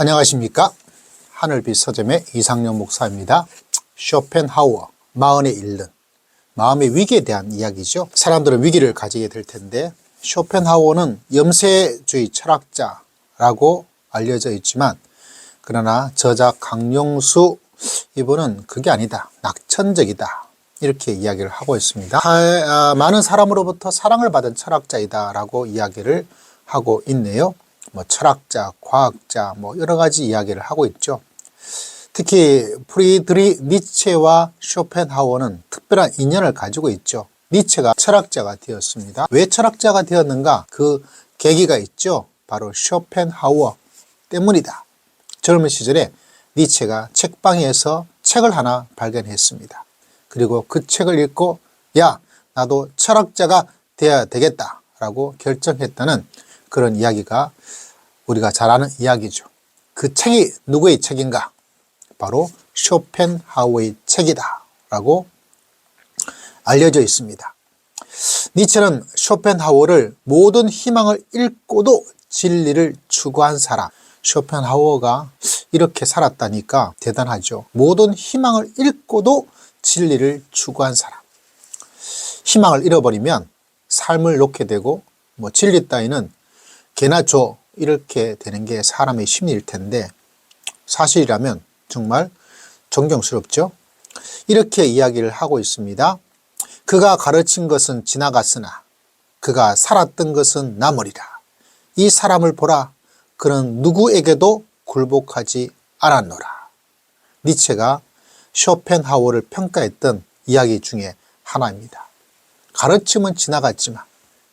안녕하십니까. 하늘빛 서점의 이상용 목사입니다. 쇼펜하우어, 마흔에 잃는 마음의 위기에 대한 이야기죠. 사람들은 위기를 가지게 될 텐데, 쇼펜하우어는 염세주의 철학자라고 알려져 있지만, 그러나 저자 강용수 이분은 그게 아니다, 낙천적이다, 이렇게 이야기를 하고 있습니다. 많은 사람으로부터 사랑을 받은 철학자이다 라고 이야기를 하고 있네요. 철학자, 과학자, 여러 가지 이야기를 하고 있죠. 특히 프리드리히 니체와 쇼펜하우어는 특별한 인연을 가지고 있죠. 니체가 철학자가 되었습니다. 왜 철학자가 되었는가? 그 계기가 있죠. 바로 쇼펜하우어 때문이다. 젊은 시절에 니체가 책방에서 책을 하나 발견했습니다. 그리고 그 책을 읽고 야, 나도 철학자가 되어야 되겠다 라고 결정했다는 그런 이야기가 우리가 잘 아는 이야기죠. 그 책이 누구의 책인가? 바로 쇼펜하우어의 책이다 라고 알려져 있습니다. 니체는 쇼펜하우어를 모든 희망을 잃고도 진리를 추구한 사람, 쇼펜하우어가 이렇게 살았다니까 대단하죠. 모든 희망을 잃고도 진리를 추구한 사람. 희망을 잃어버리면 삶을 놓게 되고 진리 따위는 개나 줘 이렇게 되는 게 사람의 심리일 텐데, 사실이라면 정말 존경스럽죠. 이렇게 이야기를 하고 있습니다. 그가 가르친 것은 지나갔으나 그가 살았던 것은 남으리라. 이 사람을 보라. 그는 누구에게도 굴복하지 않았노라. 니체가 쇼펜하우어를 평가했던 이야기 중에 하나입니다. 가르침은 지나갔지만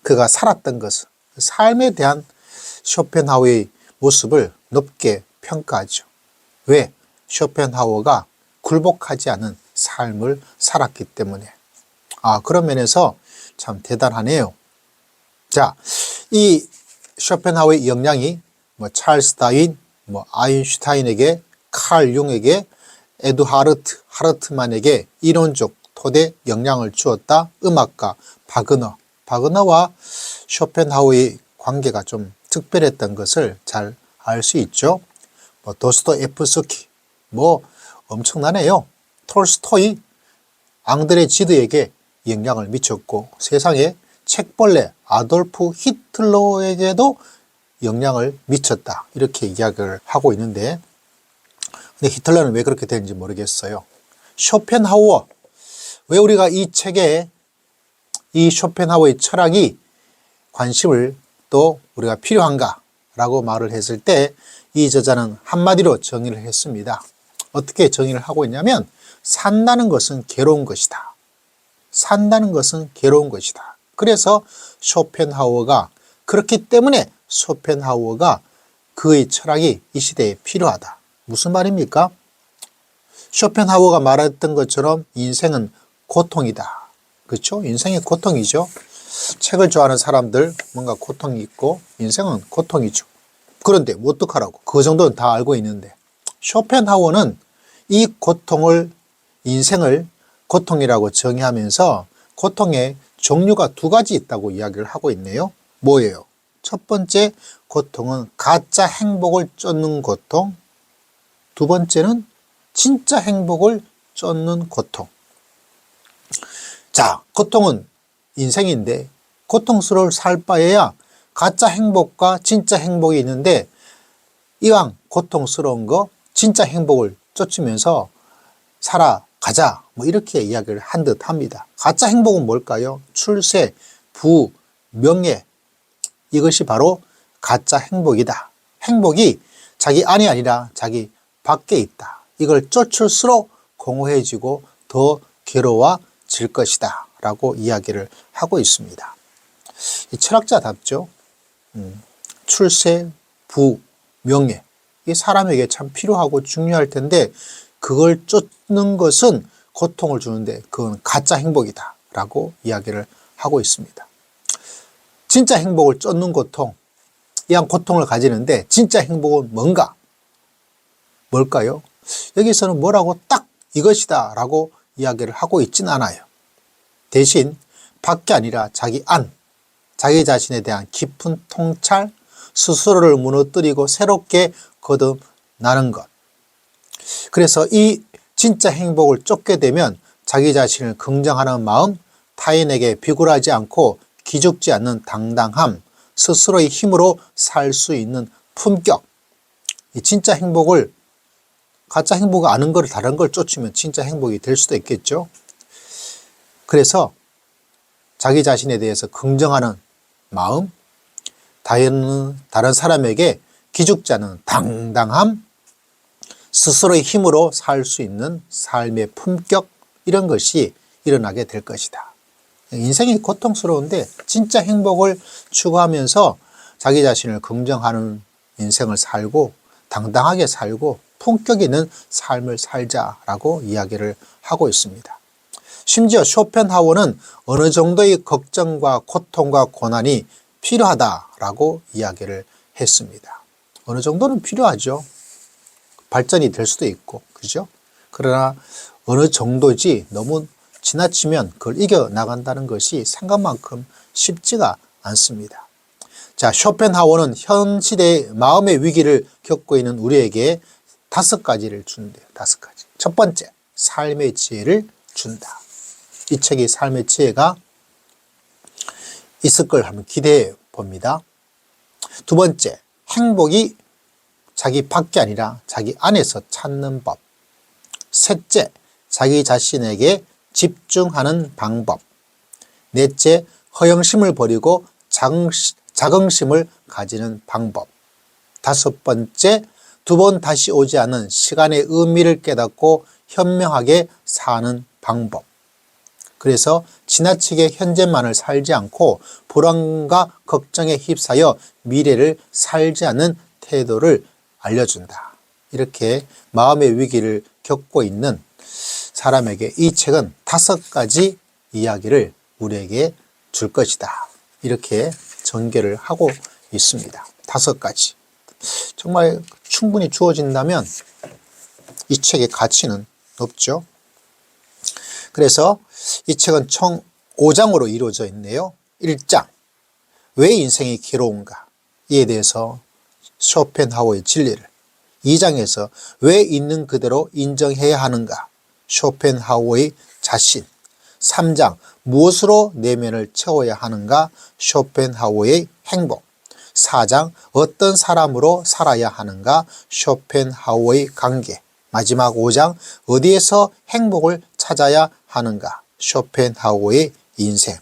그가 살았던 것은, 삶에 대한 쇼펜하우어의 모습을 높게 평가하죠. 왜? 쇼펜하우어가 굴복하지 않은 삶을 살았기 때문에. 그런 면에서 참 대단하네요. 자, 이 쇼펜하우어의 역량이 찰스 다윈, 아인슈타인에게, 칼 융에게, 에두하르트 하르트만에게 이론적 토대 영향을 주었다. 음악가 바그너와 쇼펜하우어의 관계가 좀 특별했던 것을 잘 알 수 있죠. 도스토옙스키, 엄청나네요. 톨스토이, 앙드레 지드에게 영향을 미쳤고, 세상에 책벌레 아돌프 히틀러에게도 영향을 미쳤다, 이렇게 이야기를 하고 있는데, 근데 히틀러는 왜 그렇게 되는지 모르겠어요. 쇼펜하우어, 왜 우리가 이 책에 이 쇼펜하우어의 철학이 관심을 또 우리가 필요한가 라고 말을 했을 때, 이 저자는 한마디로 정의를 했습니다. 어떻게 정의를 하고 있냐면, 산다는 것은 괴로운 것이다. 산다는 것은 괴로운 것이다. 그래서 쇼펜하우어가, 그렇기 때문에 쇼펜하우어가 그의 철학이 이 시대에 필요하다. 무슨 말입니까? 쇼펜하우어가 말했던 것처럼 인생은 고통이다. 그렇죠? 인생이 고통이죠. 책을 좋아하는 사람들 뭔가 고통이 있고 인생은 고통이죠. 그런데 어떡하라고? 그 정도는 다 알고 있는데, 쇼펜하우어는 이 고통을, 인생을 고통이라고 정의하면서 고통의 종류가 두 가지 있다고 이야기를 하고 있네요. 뭐예요? 첫 번째 고통은 가짜 행복을 쫓는 고통, 두 번째는 진짜 행복을 쫓는 고통. 자, 고통은 인생인데 고통스러울 살 바에야 가짜 행복과 진짜 행복이 있는데, 이왕 고통스러운 거 진짜 행복을 쫓으면서 살아가자, 이렇게 이야기를 한 듯 합니다. 가짜 행복은 뭘까요? 출세, 부, 명예, 이것이 바로 가짜 행복이다. 행복이 자기 안이 아니라 자기 밖에 있다. 이걸 쫓을수록 공허해지고 더 괴로워질 것이다 라고 이야기를 하고 있습니다. 이 철학자답죠. 출세, 부, 명예, 이 사람에게 참 필요하고 중요할 텐데, 그걸 쫓는 것은 고통을 주는데 그건 가짜 행복이다 라고 이야기를 하고 있습니다. 진짜 행복을 쫓는 고통, 이한 고통을 가지는데 진짜 행복은 뭔가? 뭘까요? 여기서는 뭐라고 딱 이것이다 라고 이야기를 하고 있진 않아요. 대신 밖이 아니라 자기 안, 자기 자신에 대한 깊은 통찰, 스스로를 무너뜨리고 새롭게 거듭 나는 것. 그래서 이 진짜 행복을 쫓게 되면 자기 자신을 긍정하는 마음, 타인에게 비굴하지 않고 기죽지 않는 당당함, 스스로의 힘으로 살 수 있는 품격. 이 진짜 행복을, 가짜 행복을 아는 걸 다른 걸 쫓으면 진짜 행복이 될 수도 있겠죠. 그래서 자기 자신에 대해서 긍정하는 마음, 다른 사람에게 기죽지 않은 당당함, 스스로의 힘으로 살 수 있는 삶의 품격, 이런 것이 일어나게 될 것이다. 인생이 고통스러운데 진짜 행복을 추구하면서 자기 자신을 긍정하는 인생을 살고 당당하게 살고 품격 있는 삶을 살자라고 이야기를 하고 있습니다. 심지어 쇼펜하우어는 어느 정도의 걱정과 고통과 고난이 필요하다라고 이야기를 했습니다. 어느 정도는 필요하죠. 발전이 될 수도 있고, 그죠? 그러나 어느 정도지 너무 지나치면 그걸 이겨나간다는 것이 생각만큼 쉽지가 않습니다. 자, 쇼펜하우어는 현 시대의 마음의 위기를 겪고 있는 우리에게 5가지를 준대요. 5가지. 첫 번째, 삶의 지혜를 준다. 이 책이 삶의 지혜가 있을 걸 한번 기대해 봅니다. 두 번째, 행복이 자기 밖이 아니라 자기 안에서 찾는 법. 셋째, 자기 자신에게 집중하는 방법. 넷째, 허영심을 버리고 자긍심을 가지는 방법. 다섯 번째, 2번 다시 오지 않는 시간의 의미를 깨닫고 현명하게 사는 방법. 그래서 지나치게 현재만을 살지 않고 불안과 걱정에 휩싸여 미래를 살지 않는 태도를 알려준다. 이렇게 마음의 위기를 겪고 있는 사람에게 이 책은 5가지 이야기를 우리에게 줄 것이다. 이렇게 전개를 하고 있습니다. 5가지. 정말 충분히 주어진다면 이 책의 가치는 높죠. 그래서 이 책은 총 5장으로 이루어져 있네요. 1장, 왜 인생이 괴로운가? 이에 대해서 쇼펜하우어의 진리를. 2장에서 왜 있는 그대로 인정해야 하는가? 쇼펜하우어의 자신. 3장, 무엇으로 내면을 채워야 하는가? 쇼펜하우어의 행복. 4장, 어떤 사람으로 살아야 하는가? 쇼펜하우어의 관계. 마지막 5장, 어디에서 행복을 찾아야 하는가? 쇼펜하우어의 인생.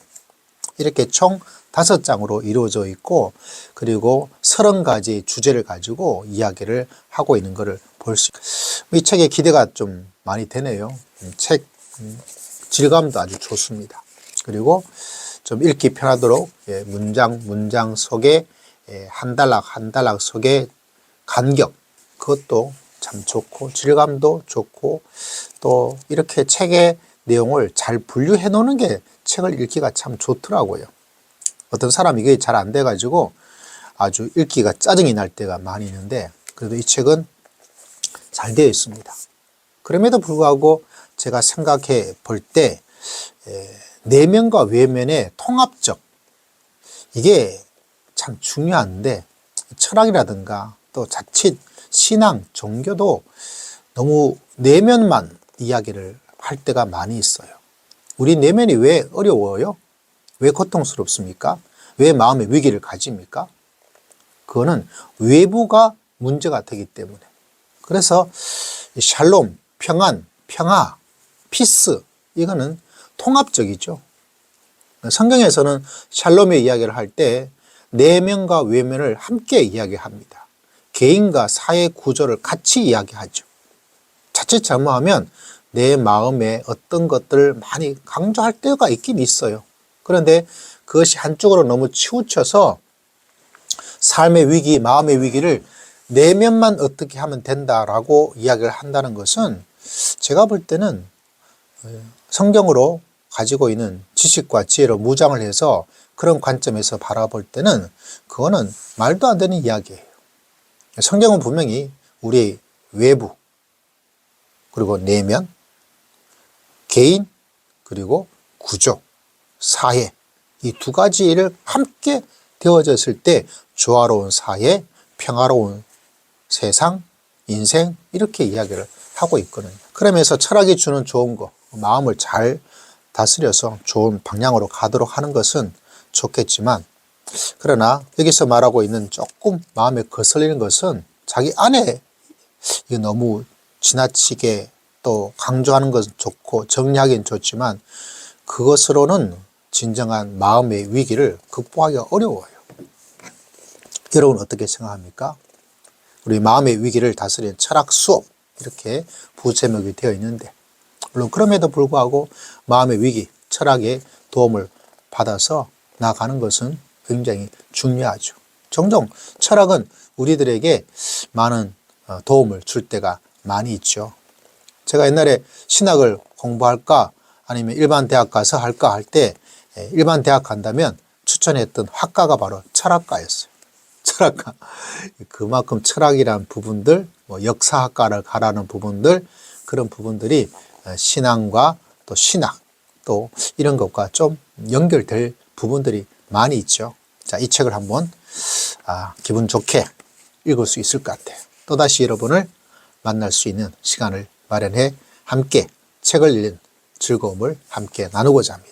이렇게 총 5장으로 이루어져 있고, 그리고 30가지 주제를 가지고 이야기를 하고 있는 것을 볼 수 있습니다. 이 책에 기대가 좀 많이 되네요. 책 질감도 아주 좋습니다. 그리고 좀 읽기 편하도록 문장 속에 한 단락 속에 간격, 그것도 참 좋고 질감도 좋고, 또 이렇게 책의 내용을 잘 분류해 놓는 게 책을 읽기가 참 좋더라고요. 어떤 사람이 이게 잘 안 돼가지고 아주 읽기가 짜증이 날 때가 많이 있는데, 그래도 이 책은 잘 되어 있습니다. 그럼에도 불구하고 제가 생각해 볼 때 내면과 외면의 통합적, 이게 참 중요한데, 철학이라든가 또 자칫 신앙, 종교도 너무 내면만 이야기를 할 때가 많이 있어요. 우리 내면이 왜 어려워요? 왜 고통스럽습니까? 왜 마음의 위기를 가집니까? 그거는 외부가 문제가 되기 때문에. 그래서 샬롬, 평안, 평화, 피스, 이거는 통합적이죠. 성경에서는 샬롬의 이야기를 할 때 내면과 외면을 함께 이야기합니다. 개인과 사회 구조를 같이 이야기하죠. 자칫 잘못하면 내 마음에 어떤 것들을 많이 강조할 때가 있긴 있어요. 그런데 그것이 한쪽으로 너무 치우쳐서 삶의 위기, 마음의 위기를 내면만 어떻게 하면 된다라고 이야기를 한다는 것은 제가 볼 때는 성경으로 가지고 있는 지식과 지혜로 무장을 해서 그런 관점에서 바라볼 때는 그거는 말도 안 되는 이야기예요. 성경은 분명히 우리의 외부, 그리고 내면, 개인, 그리고 구조, 사회, 이 2가지를 함께 되어졌을 때 조화로운 사회, 평화로운 세상, 인생 이렇게 이야기를 하고 있거든요. 그러면서 철학이 주는 좋은 거, 마음을 잘 다스려서 좋은 방향으로 가도록 하는 것은 좋겠지만, 그러나 여기서 말하고 있는 조금 마음에 거슬리는 것은 자기 안에 이거 너무 지나치게 또 강조하는 것은 좋고 정리하기는 좋지만 그것으로는 진정한 마음의 위기를 극복하기가 어려워요. 여러분 어떻게 생각합니까? 우리 마음의 위기를 다스리는 철학 수업 이렇게 부제목이 되어 있는데, 물론 그럼에도 불구하고 마음의 위기, 철학의 도움을 받아서 나아가는 것은 굉장히 중요하죠. 종종 철학은 우리들에게 많은 도움을 줄 때가 많이 있죠. 제가 옛날에 신학을 공부할까 아니면 일반 대학 가서 할까 할 때 일반 대학 간다면 추천했던 학과가 바로 철학과였어요. 철학과. 그만큼 철학이란 부분들, 뭐 역사학과를 가라는 부분들, 그런 부분들이 신앙과 또 신학, 또 이런 것과 좀 연결될 부분들이 많이 있죠. 자, 이 책을 한번 기분 좋게 읽을 수 있을 것 같아요. 또다시 여러분을 만날 수 있는 시간을 마련해 함께 책을 읽는 즐거움을 함께 나누고자 합니다.